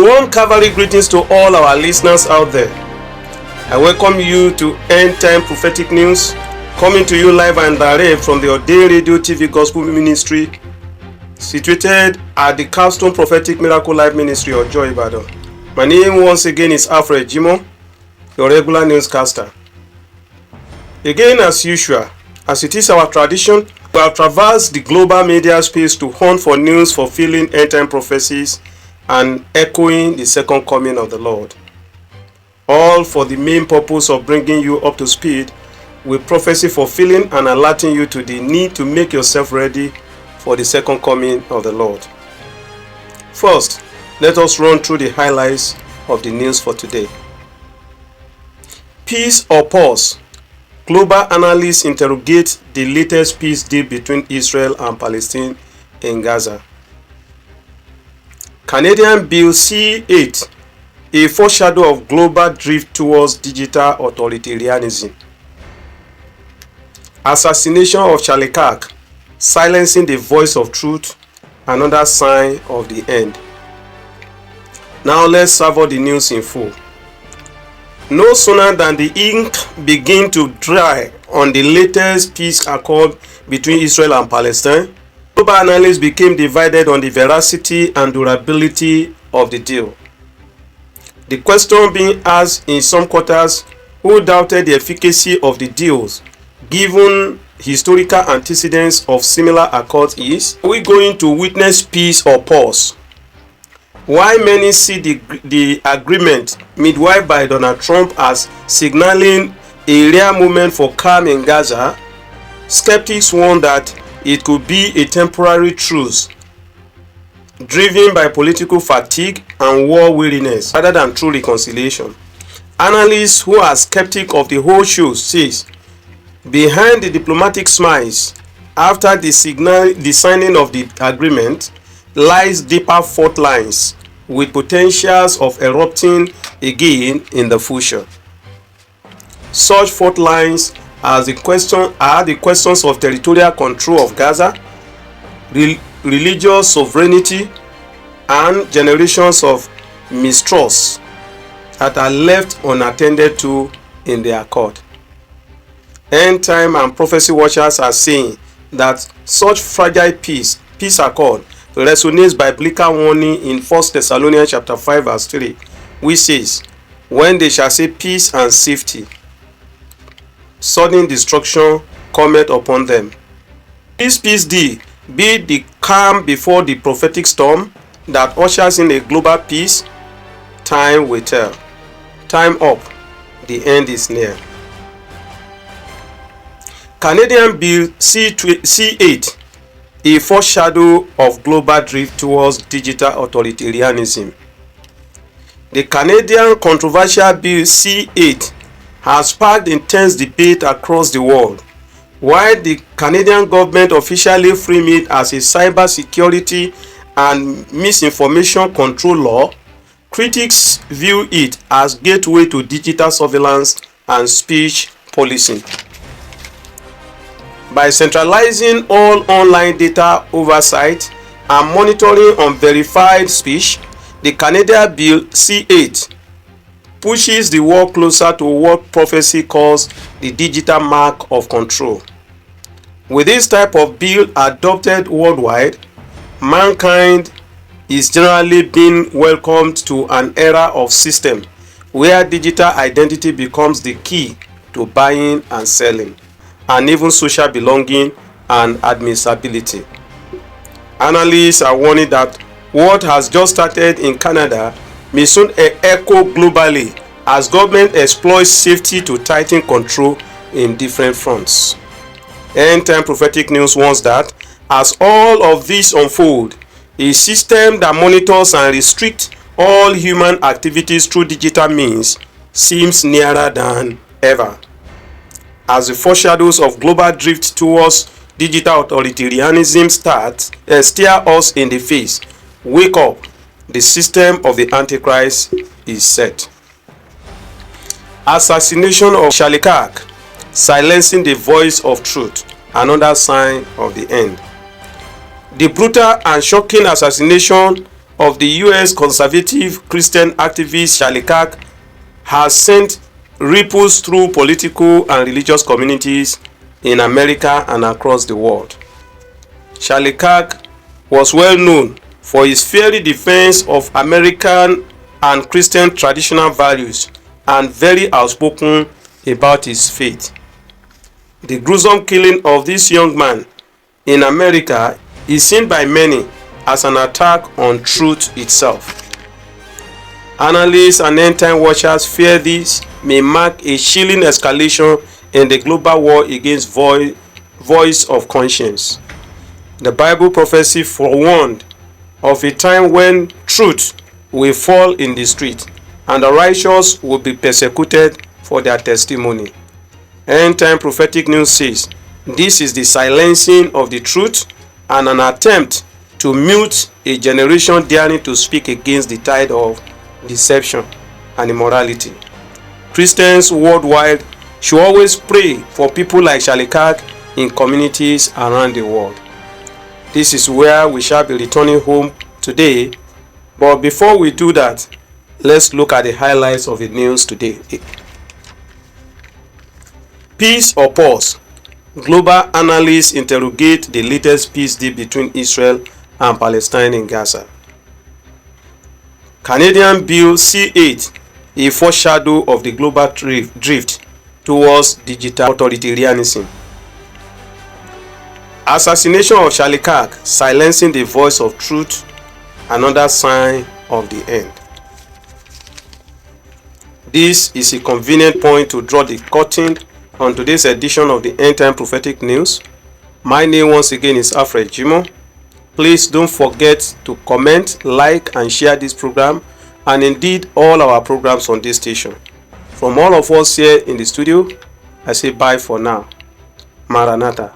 Warm cavalry greetings to all our listeners out there. I welcome you to End Time Prophetic News, coming to you live and direct from the Ordained Radio TV Gospel Ministry, situated at the Capstone Prophetic Miracle Life Ministry of Joy Ibadan. My name once again is Alfred Jimo, your regular newscaster. Again, as usual, as it is our tradition, we have traversed the global media space to hunt for news fulfilling end-time prophecies and echoing the second coming of the Lord. All for the main purpose of bringing you up to speed with prophecy fulfilling and alerting you to the need to make yourself ready for the second coming of the Lord. First, let us run through the highlights of the news for today. Peace or pause? Global analysts interrogate the latest peace deal between Israel and Palestine in Gaza. Canadian Bill C-8, a foreshadow of global drift towards digital authoritarianism. Assassination of Charlie Kirk, silencing the voice of truth, another sign of the end. Now let's savor the news in full. No sooner than the ink began to dry on the latest peace accord between Israel and Palestine, global analysts became divided on the veracity and durability of the deal. The question being asked in some quarters, who doubted the efficacy of the deals given historical antecedents of similar accords, is: are we going to witness peace or pause? While many see the agreement midwifed by Donald Trump as signaling a rare moment for calm in Gaza, skeptics warn that it could be a temporary truce driven by political fatigue and war weariness rather than true reconciliation. Analysts who are skeptical of the whole show says behind the diplomatic smiles after the signing of the agreement lies deeper fault lines with potentials of erupting again in the future. Such fault lines are the questions of territorial control of Gaza, religious sovereignty, and generations of mistrust that are left unattended to in the accord. End time and prophecy watchers are saying that such fragile peace accord resonates biblical warning in 1 Thessalonians chapter 5 verse 3, which says, when they shall say peace and safety, sudden destruction cometh upon them. This peace deal be the calm before the prophetic storm that ushers in a global peace. Time will tell. Time up. The end is near. Canadian Bill C-8, a foreshadow of global drift towards digital authoritarianism. The Canadian controversial Bill C-8 has sparked intense debate across the world. While the Canadian government officially framed it as a cyber security and misinformation control law, critics view it as gateway to digital surveillance and speech policing. By centralizing all online data oversight and monitoring unverified speech, the Canadian Bill C-8 pushes the world closer to what prophecy calls the digital mark of control. With this type of bill adopted worldwide, mankind is generally being welcomed to an era of system where digital identity becomes the key to buying and selling, and even social belonging and admissibility. Analysts are warning that what has just started in Canada may soon echo globally as government exploits safety to tighten control in different fronts. End Time Prophetic News warns that as all of this unfold, a system that monitors and restricts all human activities through digital means seems nearer than ever. As the foreshadows of global drift towards digital authoritarianism stare us in the face, wake up, the system of the Antichrist is set. Assassination of Charlie Kirk, silencing the voice of truth, another sign of the end. The brutal and shocking assassination of the US conservative Christian activist Charlie Kirk has sent ripples through political and religious communities in America and across the world. Charlie Kirk was well known for his fiery defense of American and Christian traditional values and very outspoken about his faith. The gruesome killing of this young man in America is seen by many as an attack on truth itself. Analysts and end-time watchers fear this may mark a chilling escalation in the global war against voice of conscience. The Bible prophecy forewarned of a time when truth will fall in the street and the righteous will be persecuted for their testimony. End-time prophetic news says this is the silencing of the truth and an attempt to mute a generation daring to speak against the tide of deception and immorality. Christians worldwide should always pray for people like Charlie Kirk in communities around the world. This is where we shall be returning home today, but before we do that, let's look at the highlights of the news today. Peace or pause? Global analysts interrogate the latest peace deal between Israel and Palestine in Gaza. Canadian Bill C8, a foreshadow of the global drift towards digital authoritarianism. Assassination of Charlie Kirk, silencing the voice of truth, another sign of the end. This is a convenient point to draw the curtain on today's edition of the End Time Prophetic News. My name once again is Alfred Jimo. Please don't forget to comment, like and share this program and indeed all our programs on this station. From all of us here in the studio, I say bye for now. Maranatha.